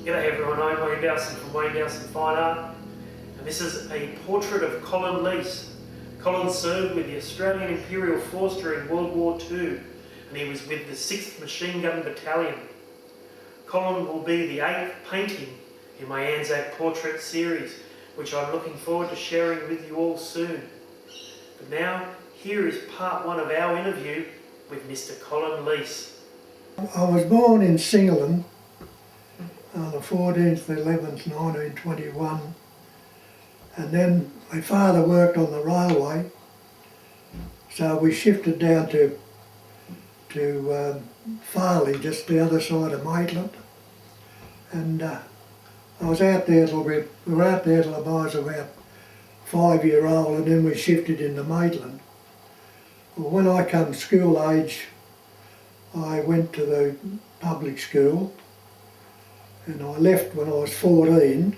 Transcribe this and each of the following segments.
G'day everyone, I'm Wayne Dowson from Wayne Dowson Fine Art, and this is a portrait of Colin Leece. Colin served with the Australian Imperial Force during World War II, and he was with the 6th Machine Gun Battalion. Colin will be the 8th painting in my Anzac portrait series, which I'm looking forward to sharing with you all soon. But now, here is part 1 of our interview with Mr. Colin Leece. I was born in Singleton on the 14th 11th 1921, and then my father worked on the railway, so we shifted down to Farley, just the other side of Maitland, and I was out there till we were out there till I was about 5-year-old, and then we shifted into Maitland. Well, when I come school age, I went to the public school, and I left when I was 14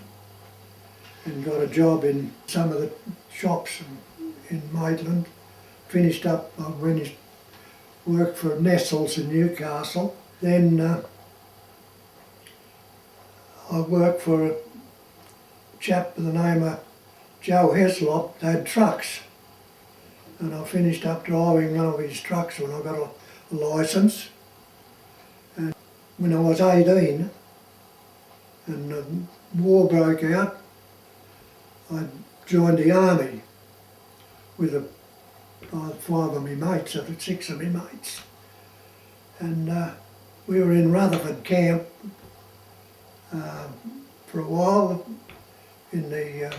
and got a job in some of the shops in Maitland. Finished up, I worked for Nestles in Newcastle. Then I worked for a chap by the name of Joe Heslop. They had trucks, and I finished up driving one of his trucks when I got a licence. And when I was 18 and the war broke out, I joined the army with 5 of my mates, 6 of my mates. And we were in Rutherford camp for a while in the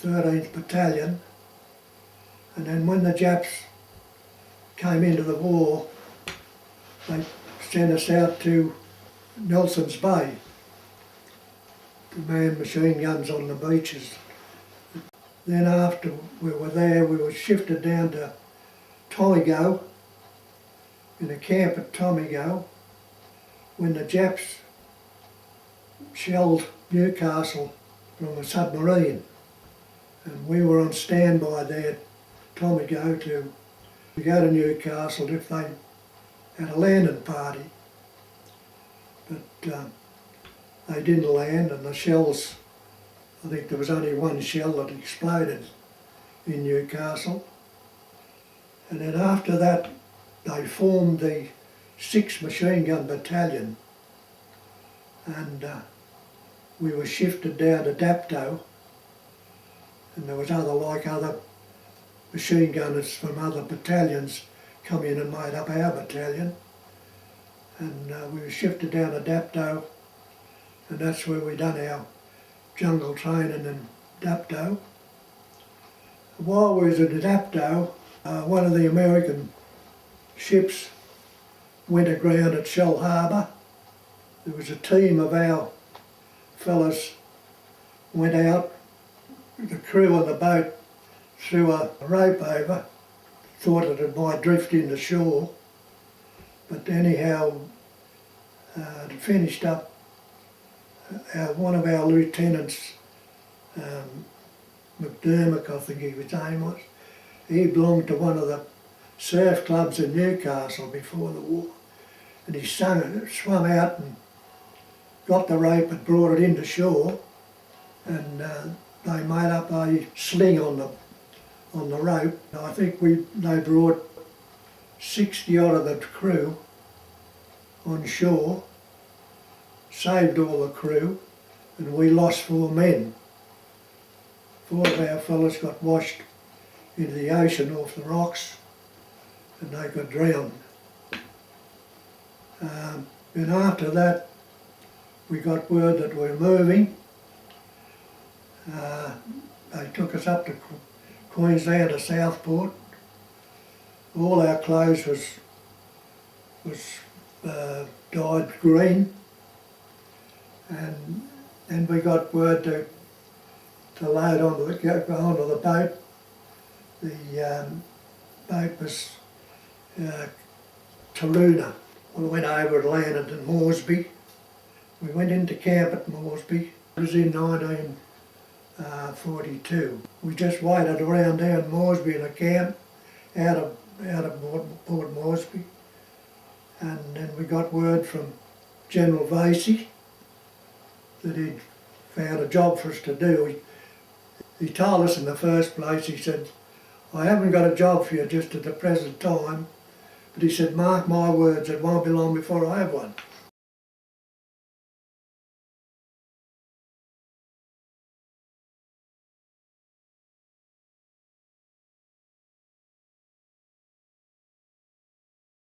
13th Battalion. And then when the Japs came into the war, they sent us out to Nelson's Bay to man machine guns on the beaches. Then after we were there, we were shifted down to Tomigo, in a camp at Tomigo, when the Japs shelled Newcastle from a submarine. And we were on standby there at Tomigo to go to Newcastle if they had a landing party. But they didn't land, and the shells, I think there was only one shell that exploded in Newcastle. And then after that, they formed the 6th Machine Gun Battalion, and we were shifted down to Dapto, and there was other machine gunners from other battalions come in and made up our battalion. And we were shifted down to Dapto, and that's where we done our jungle training in Dapto. While we was in Dapto, one of the American ships went aground at Shellharbour. There was a team of our fellas went out, the crew on the boat threw a rope over, thought that it might drift into shore, but anyhow it finished up. One of our lieutenants, McDermott, I think his name was, he belonged to one of the surf clubs in Newcastle before the war, and he swam out and got the rope and brought it into shore, and they made up a sling on the rope. I think they brought 60 odd of the crew on shore, saved all the crew, and we lost 4 men. 4 of our fellas got washed into the ocean off the rocks, and they got drowned. And after that, we got word that we were moving. They took us up to Queensland to Southport. All our clothes was dyed green, and then we got word to load onto the boat. The boat was Taruna. We went over and landed in Moresby. We went into camp at Moresby. It was in 1942. We just waited around down Moresby in a camp out of Port Moresby, and then we got word from General Vasey that he'd found a job for us to do. He told us in the first place, he said, I haven't got a job for you just at the present time, but he said, mark my words, it won't be long before I have one.